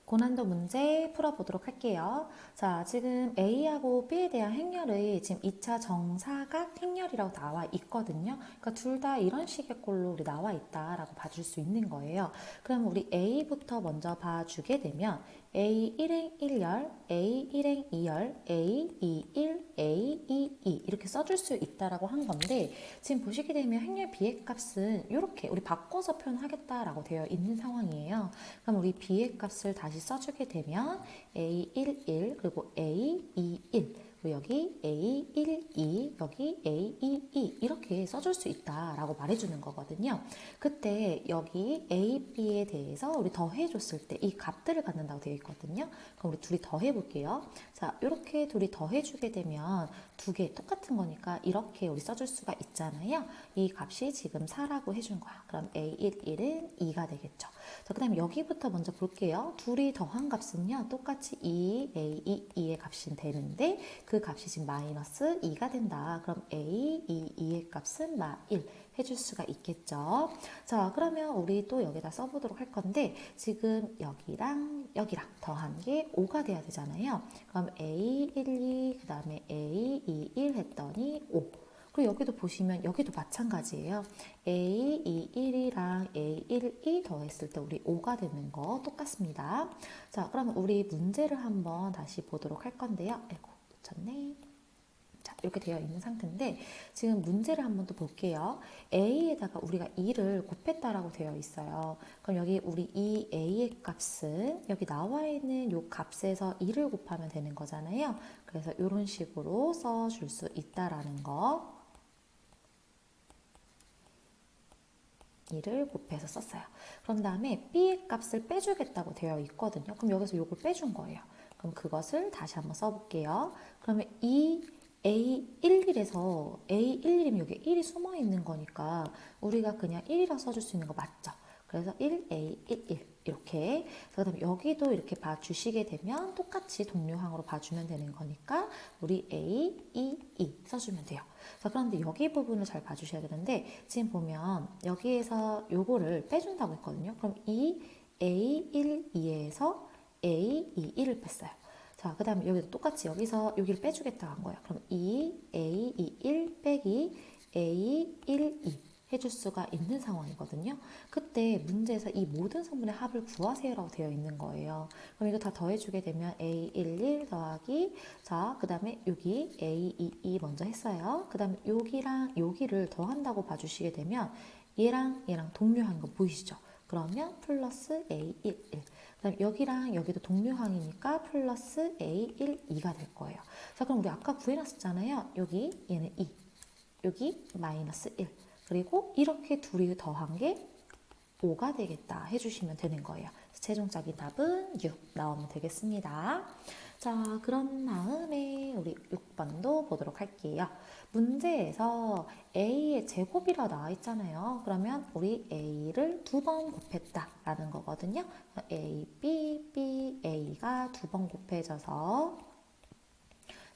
고난도 문제 풀어보도록 할게요. 자, 지금 A하고 B에 대한 행렬이 지금 2차 정사각 행렬이라고 나와 있거든요. 그러니까 둘 다 이런 식의 꼴로 우리 나와 있다라고 봐줄 수 있는 거예요. 그럼 우리 A부터 먼저 봐주게 되면 A1행 1열, A1행 2열, A21, A22 이렇게 써줄 수 있다라고 한 건데 지금 보시게 되면 행렬 B의 값은 이렇게 우리 바꿔서 표현하겠다라고 되어 있는 상황이에요. 그럼 우리 B의 값을 다시 써주게 되면 A11 그리고 A21 그리고 여기 A12 여기 A22 이렇게 써줄 수 있다라고 말해주는 거거든요. 그때 여기 A, B에 대해서 우리 더해줬을 때 이 값들을 갖는다고 되어 있거든요. 그럼 우리 둘이 더해볼게요. 자, 이렇게 둘이 더해주게 되면 두 개 똑같은 거니까 이렇게 우리 써줄 수가 있잖아요. 이 값이 지금 4라고 해준 거야. 그럼 A11은 2가 되겠죠. 자, 그 다음에 여기부터 먼저 볼게요. 둘이 더한 값은요. 똑같이 2, A22의 값이 되는데 그 값이 지금 마이너스 2가 된다. 그럼 A22의 값은 마1 해줄 수가 있겠죠. 자, 그러면 우리 또 여기다 써보도록 할 건데 지금 여기랑 여기랑 더한 게 5가 돼야 되잖아요. 그럼 A12 그 다음에 A21 했더니 5. 그리고 여기도 보시면 여기도 마찬가지예요. A21이랑 A12 더했을 때 우리 5가 되는 거 똑같습니다. 자, 그러면 우리 문제를 한번 다시 보도록 할 건데요. 아이고, 놓쳤네. 자, 이렇게 되어 있는 상태인데 지금 문제를 한번 또 볼게요. A에다가 우리가 2를 곱했다라고 되어 있어요. 그럼 여기 우리 이 A의 값은 여기 나와 있는 이 값에서 2를 곱하면 되는 거잖아요. 그래서 이런 식으로 써줄 수 있다라는 거. 2를 곱해서 썼어요. 그런 다음에 B의 값을 빼주겠다고 되어 있거든요. 그럼 여기서 이걸 빼준 거예요. 그럼 그것을 다시 한번 써볼게요. 그러면 이 A11에서 A11이면 여기 1이 숨어 있는 거니까 우리가 그냥 1이라 써줄 수 있는 거 맞죠? 그래서 1A11 이렇게 그 다음에 여기도 이렇게 봐주시게 되면 똑같이 동료항으로 봐주면 되는 거니까 우리 A22 써주면 돼요. 자, 그런데 여기 부분을 잘 봐주셔야 되는데 지금 보면 여기에서 요거를 빼준다고 했거든요. 그럼 이 A12에서 A21을 뺐어요. 자, 그 다음에 여기도 똑같이 여기서 여기를 빼주겠다고 한 거예요. 그럼 이 A21 빼기 A12 해줄 수가 있는 상황이거든요. 그때 문제에서 이 모든 성분의 합을 구하세요라고 되어 있는 거예요. 그럼 이거 다 더해주게 되면 A11 더하기 자, 그 다음에 여기 A22 먼저 했어요. 그 다음에 여기랑 여기를 더한다고 봐주시게 되면 얘랑 얘랑 동료한 거 보이시죠? 그러면 플러스 A11 그다음 여기랑 여기도 동료항이니까 플러스 A12가 될 거예요. 자, 그럼 우리 아까 구해놨었잖아요. 여기 얘는 2 여기 마이너스 1 그리고 이렇게 둘이 더한 게 5가 되겠다 해주시면 되는 거예요. 최종적인 답은 6 나오면 되겠습니다. 자, 그런 다음에 우리 6번도 보도록 할게요. 문제에서 A의 제곱이라 나와 있잖아요. 그러면 우리 A를 2번 곱했다라는 거거든요. A, B, B, A가 2번 곱해져서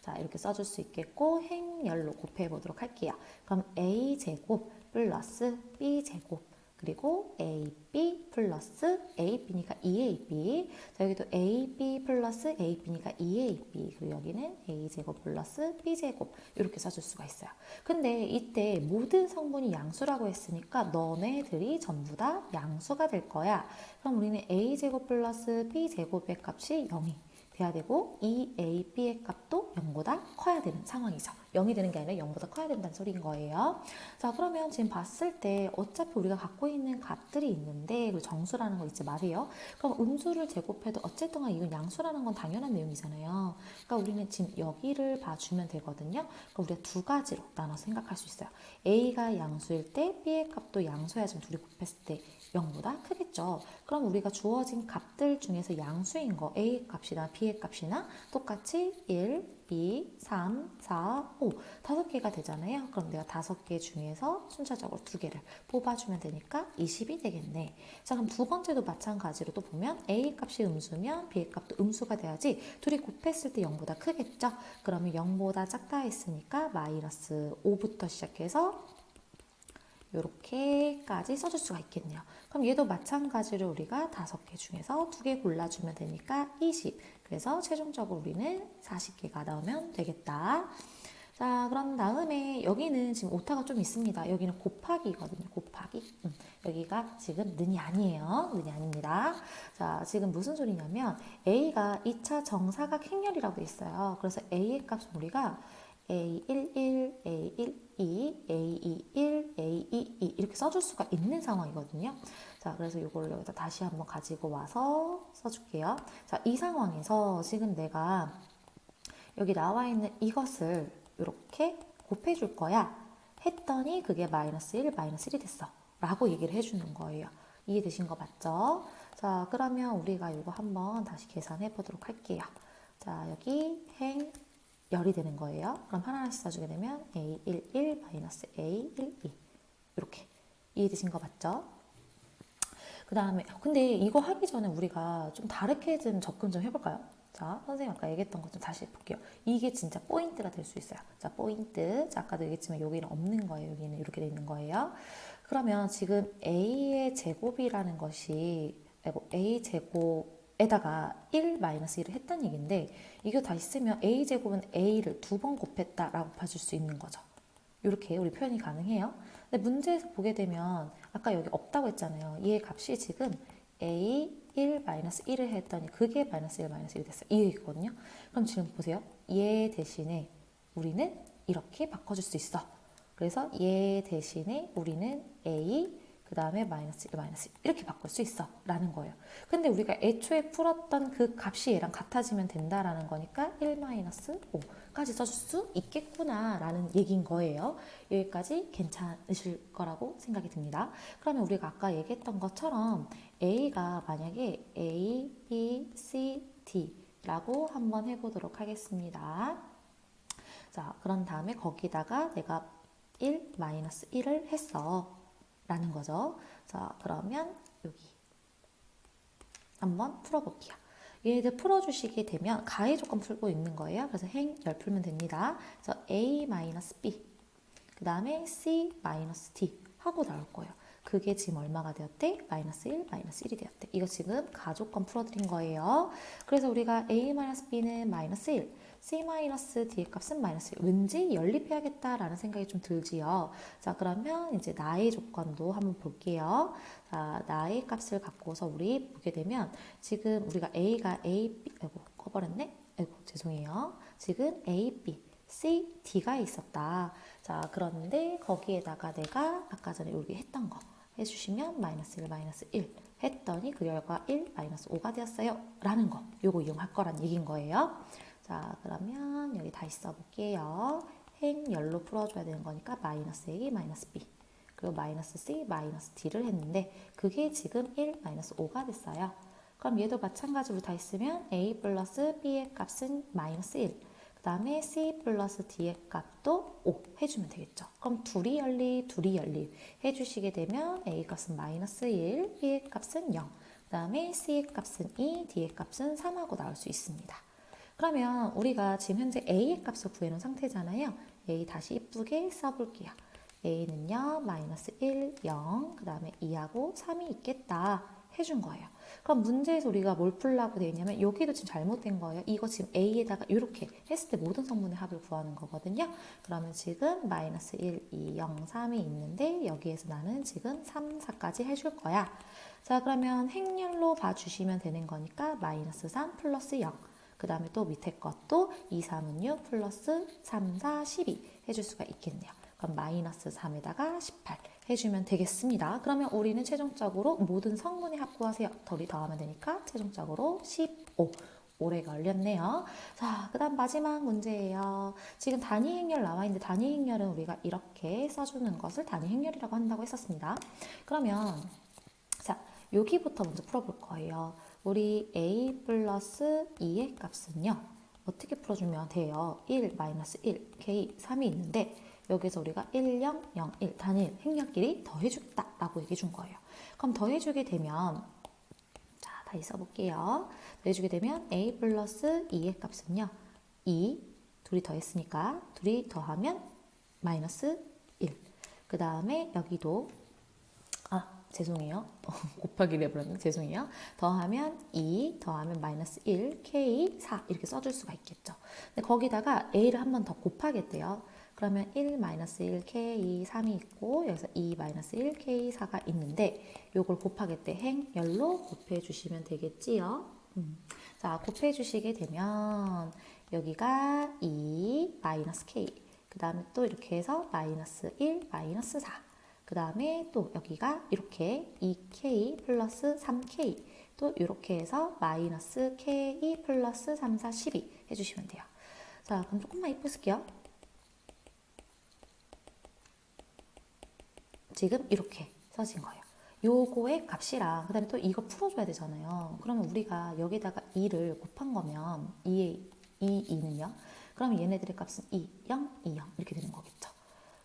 자, 이렇게 써줄 수 있겠고 행렬로 곱해 보도록 할게요. 그럼 A제곱 플러스 B제곱 그리고 AB 플러스 AB니까 2AB 자, 여기도 AB 플러스 AB니까 2AB 그리고 여기는 A제곱 플러스 B제곱 이렇게 써줄 수가 있어요. 근데 이때 모든 성분이 양수라고 했으니까 너네들이 전부 다 양수가 될 거야. 그럼 우리는 A제곱 플러스 B제곱의 값이 0이 돼야 되고 이 A, B의 값도 0보다 커야 되는 상황이죠. 0이 되는 게 아니라 0보다 커야 된다는 소리인 거예요. 자, 그러면 지금 봤을 때 어차피 우리가 갖고 있는 값들이 있는데 정수라는 거 잊지 마세요. 그럼 음수를 제곱해도 어쨌든 이건 양수라는 건 당연한 내용이잖아요. 그러니까 우리는 지금 여기를 봐주면 되거든요. 그러니까 우리가 두 가지로 나눠서 생각할 수 있어요. A가 양수일 때 B의 값도 양수야지만 둘이 곱했을 때 0보다 크겠죠. 그럼 우리가 주어진 값들 중에서 양수인 거 A의 값이나 B의 값이나 똑같이 1, 2, 3, 4, 5 5개가 되잖아요. 그럼 내가 5개 중에서 순차적으로 2개를 뽑아주면 되니까 20이 되겠네. 자, 그럼 두 번째도 마찬가지로 또 보면 A의 값이 음수면 B의 값도 음수가 돼야지 둘이 곱했을 때 0보다 크겠죠. 그러면 0보다 작다 했으니까 마이너스 5부터 시작해서 이렇게까지 써줄 수가 있겠네요. 그럼 얘도 마찬가지로 우리가 5개 중에서 2개 골라주면 되니까 20. 그래서 최종적으로 우리는 40개가 나오면 되겠다. 자, 그런 다음에 여기는 지금 오타가 좀 있습니다. 여기는 곱하기거든요. 곱하기. 여기가 지금 는이 아니에요. 는이 아닙니다. 자, 지금 무슨 소리냐면 A가 2차 정사각 행렬이라고 돼 있어요. 그래서 A의 값은 우리가 A11, A12, A21, A22 이렇게 써줄 수가 있는 상황이거든요. 자, 그래서 이걸 여기다 다시 한번 가지고 와서 써줄게요. 자, 이 상황에서 지금 내가 여기 나와 있는 이것을 이렇게 곱해줄 거야 했더니 그게 마이너스 1, 마이너스 1이 됐어 라고 얘기를 해주는 거예요. 이해되신 거 맞죠? 자, 그러면 우리가 이거 한번 다시 계산해 보도록 할게요. 자, 여기 행 열이 되는 거예요. 그럼 하나씩 써주게 되면 A11 마이너스 A12 이렇게 이해되신 거 맞죠? 그 다음에 근데 이거 하기 전에 우리가 좀 다르게 좀 접근 좀 해볼까요? 자, 선생님 아까 얘기했던 것 좀 다시 볼게요. 이게 진짜 포인트가 될 수 있어요. 자, 포인트. 자, 아까도 얘기했지만 여기는 없는 거예요. 여기는 이렇게 돼 있는 거예요. 그러면 지금 A의 제곱이라는 것이 A 제곱에다가 1 마이너스 1을 했다는 얘기인데 이거 다시 쓰면 A 제곱은 A를 2번 곱했다라고 봐줄 수 있는 거죠. 이렇게 우리 표현이 가능해요. 근데 문제에서 보게 되면 아까 여기 없다고 했잖아요. 얘의 값이 지금 A1 마이너스 1을 했더니 그게 마이너스 1 마이너스 1이 됐어요. 이 얘기거든요. 그럼 지금 보세요. 얘 대신에 우리는 이렇게 바꿔줄 수 있어. 그래서 얘 대신에 우리는 A 그 다음에 마이너스 1 마이너스 1 이렇게 바꿀 수 있어 라는 거예요. 근데 우리가 애초에 풀었던 그 값이 얘랑 같아지면 된다라는 거니까 1 마이너스 5까지 써줄 수 있겠구나 라는 얘기인 거예요. 여기까지 괜찮으실 거라고 생각이 듭니다. 그러면 우리가 아까 얘기했던 것처럼 A가 만약에 A, B, C, D 라고 한번 해보도록 하겠습니다. 자, 그런 다음에 거기다가 내가 1, 마이너스 1을 했어 라는 거죠. 자, 그러면 여기 한번 풀어볼게요. 얘들 풀어주시게 되면 가해 조건 풀고 있는 거예요. 그래서 행열 풀면 됩니다. 그래서 A-B 그 다음에 C-D 하고 나올 거예요. 그게 지금 얼마가 되었대? 마이너스 1, 마이너스 1이 되었대. 이거 지금 가조건 풀어드린 거예요. 그래서 우리가 A-B는 마이너스 1, C-D의 값은 마이너스 1. 왠지 연립해야겠다라는 생각이 좀 들지요. 자, 그러면 이제 나의 조건도 한번 볼게요. 자, 나의 값을 갖고서 우리 보게 되면 지금 우리가 A가 A, B, 아이고, 꺼버렸네? 아이고, 죄송해요. 지금 A, B, C, D가 있었다. 자, 그런데 거기에다가 내가 아까 전에 여기 했던 거 해주시면 마이너스 1, 마이너스 1 했더니 그 결과 1, 마이너스 5가 되었어요. 라는 거. 요거 이용할 거란 얘기인 거예요. 자, 그러면 여기 다시 써볼게요. 행열로 풀어줘야 되는 거니까 마이너스 A, 마이너스 B 그리고 마이너스 C, 마이너스 D를 했는데 그게 지금 1, 마이너스 5가 됐어요. 그럼 얘도 마찬가지로 다 있으면 A 플러스 B의 값은 마이너스 1 그 다음에 C 플러스 D의 값도 5 해주면 되겠죠. 그럼 둘이 연립 해주시게 되면 A 값은 마이너스 1, B의 값은 0, 그 다음에 C의 값은 2, D의 값은 3하고 나올 수 있습니다. 그러면 우리가 지금 현재 A의 값을 구해놓은 상태잖아요. A 다시 이쁘게 써볼게요. A는요, 마이너스 1, 0, 그 다음에 2하고 3이 있겠다 해준 거예요. 그럼 문제에서 우리가 뭘 풀라고 되어 있냐면 여기도 지금 잘못된 거예요. 이거 지금 A에다가 이렇게 했을 때 모든 성분의 합을 구하는 거거든요. 그러면 지금 마이너스 1, 2, 0, 3이 있는데 여기에서 나는 지금 3, 4까지 해줄 거야. 자, 그러면 행렬로 봐주시면 되는 거니까 마이너스 3 플러스 0 그 다음에 또 밑에 것도 2, 3은 6 플러스 3, 4, 12 해줄 수가 있겠네요. 그럼 마이너스 3에다가 18 해주면 되겠습니다. 그러면 우리는 최종적으로 모든 성분의 합 구하세요. 덜이 더하면 되니까 최종적으로 15. 오래 걸렸네요. 자, 그 다음 마지막 문제예요. 지금 단위 행렬 나와 있는데 단위 행렬은 우리가 이렇게 써주는 것을 단위 행렬이라고 한다고 했었습니다. 그러면 자, 여기부터 먼저 풀어볼 거예요. 우리 A 플러스 2의 값은요. 어떻게 풀어주면 돼요? 1, 마이너스 1, K, 3이 있는데 여기서 우리가 1, 0, 0, 1 단일 행렬끼리 더해주겠다 라고 얘기해 준 거예요. 그럼 더해주게 되면 자, 다시 써볼게요. 더해주게 되면 A 플러스 2의 값은요. 2, 둘이 더했으니까 둘이 더하면 마이너스 1. 그 다음에 여기도 죄송해요. 곱하기를 해버렸네. 죄송해요. 더하면 2, 더하면 마이너스 1, K, 4 이렇게 써줄 수가 있겠죠. 근데 거기다가 A를 한 번 더 곱하겠대요. 그러면 1, 마이너스 1, K, 3이 있고 여기서 2, 마이너스 1, K, 4가 있는데 요걸 곱하겠대. 행열로 곱해주시면 되겠지요. 자, 곱해주시게 되면 여기가 2, 마이너스 K 그 다음에 또 이렇게 해서 마이너스 1, 마이너스 4 그 다음에 또 여기가 이렇게 2K 플러스 3K 또 이렇게 해서 마이너스 K 플러스 3, 4, 12 해주시면 돼요. 자, 그럼 조금만 이쁘실게요. 지금 이렇게 써진 거예요. 요거의 값이랑 그 다음에 또 이거 풀어줘야 되잖아요. 그러면 우리가 여기다가 2를 곱한 거면 2는요. 그러면 얘네들의 값은 2, 0, 2, 0 이렇게 되는 거겠죠.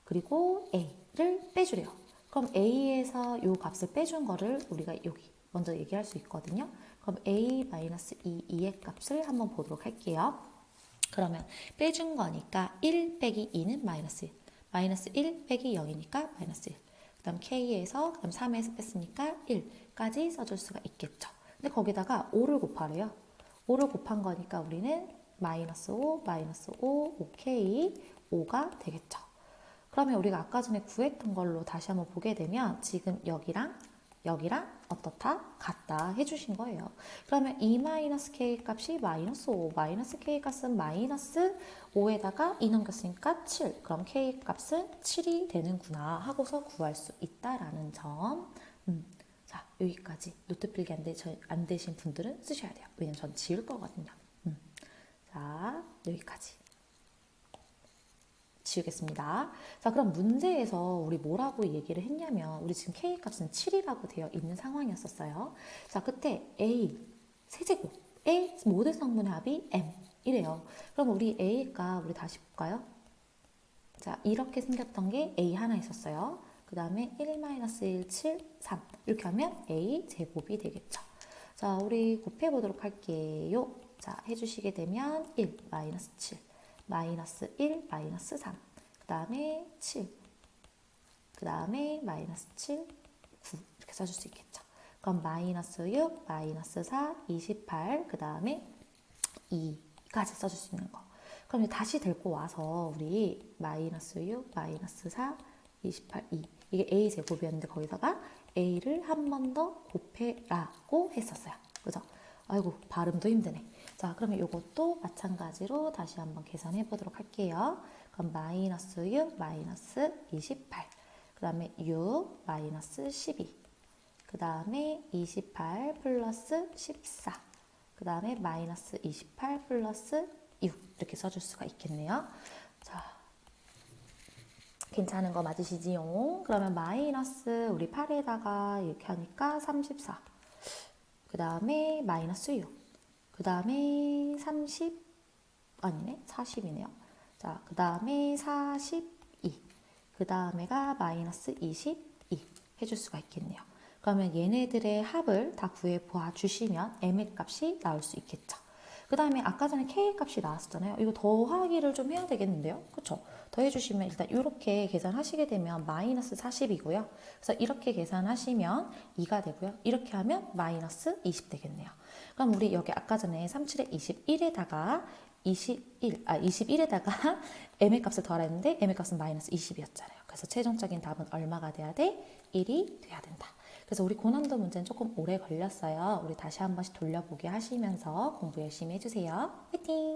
그리고 A를 빼주래요. 그럼 A에서 요 값을 빼준 거를 우리가 여기 먼저 얘기할 수 있거든요. 그럼 A-2, 2의 값을 한번 보도록 할게요. 그러면 빼준 거니까 1 빼기 2는 마이너스 1. 마이너스 1 빼기 0이니까 마이너스 1. 그 다음 K에서, 그 다음 3에서 뺐으니까 1까지 써줄 수가 있겠죠. 근데 거기다가 5를 곱하래요. 5를 곱한 거니까 우리는 마이너스 5, 마이너스 5, 5K, 5가 되겠죠. 그러면 우리가 아까 전에 구했던 걸로 다시 한번 보게 되면 지금 여기랑 어떻다? 같다 해주신 거예요. 그러면 2-K 값이 마이너스 5, 마이너스 K 값은 마이너스 5에다가 2 넘겼으니까 7. 그럼 K 값은 7이 되는구나 하고서 구할 수 있다라는 점. 자, 여기까지 노트 필기 안 되신 분들은 쓰셔야 돼요. 왜냐면 전 지울 거거든요. 자, 여기까지. 지우겠습니다. 자, 그럼 문제에서 우리 뭐라고 얘기를 했냐면 우리 지금 K 값은 7이라고 되어 있는 상황이었었어요. 자, 그때 A 세제곱의 모든 성분의 합이 M 이래요. 그럼 우리 A가 우리 다시 볼까요? 자, 이렇게 생겼던 게 A 하나 있었어요. 그 다음에 1-1, 7, 3 이렇게 하면 A 제곱이 되겠죠. 자, 우리 곱해보도록 할게요. 자, 해주시게 되면 1, 마이너스 7 마이너스 1, 마이너스 3, 그 다음에 7, 그 다음에 마이너스 7, 9 이렇게 써줄 수 있겠죠. 그럼 마이너스 6, 마이너스 4, 28, 그 다음에 2까지 써줄 수 있는 거. 그럼 다시 데리고 와서 우리 마이너스 6, 마이너스 4, 28, 2 이게 A 제곱이었는데 거기다가 A를 한 번 더 곱해라고 했었어요. 그죠? 아이고 발음도 힘드네. 자, 그러면 이것도 마찬가지로 다시 한번 계산해 보도록 할게요. 그럼 마이너스 6, 마이너스 28, 그 다음에 6, 마이너스 12, 그 다음에 28 플러스 14, 그 다음에 마이너스 28 플러스 6 이렇게 써줄 수가 있겠네요. 자, 괜찮은 거 맞으시지요? 그러면 마이너스 우리 8에다가 이렇게 하니까 34, 그 다음에 마이너스 6, 그 다음에 30, 아니네, 40이네요. 자, 그 다음에 42, 그 다음에가 마이너스 22 해줄 수가 있겠네요. 그러면 얘네들의 합을 다 구해 보아 주시면 M의 값이 나올 수 있겠죠. 그 다음에 아까 전에 K 값이 나왔었잖아요. 이거 더하기를 좀 해야 되겠는데요. 그쵸? 더해주시면 일단 이렇게 계산하시게 되면 마이너스 40이고요. 그래서 이렇게 계산하시면 2가 되고요. 이렇게 하면 마이너스 20 되겠네요. 그럼 우리 여기 아까 전에 37에 21에다가 21에다가 M의 값을 더하랬는데 M의 값은 마이너스 20이었잖아요. 그래서 최종적인 답은 얼마가 돼야 돼? 1이 돼야 된다. 그래서 우리 고난도 문제는 조금 오래 걸렸어요. 우리 다시 한 번씩 돌려보기 하시면서 공부 열심히 해주세요. 화이팅!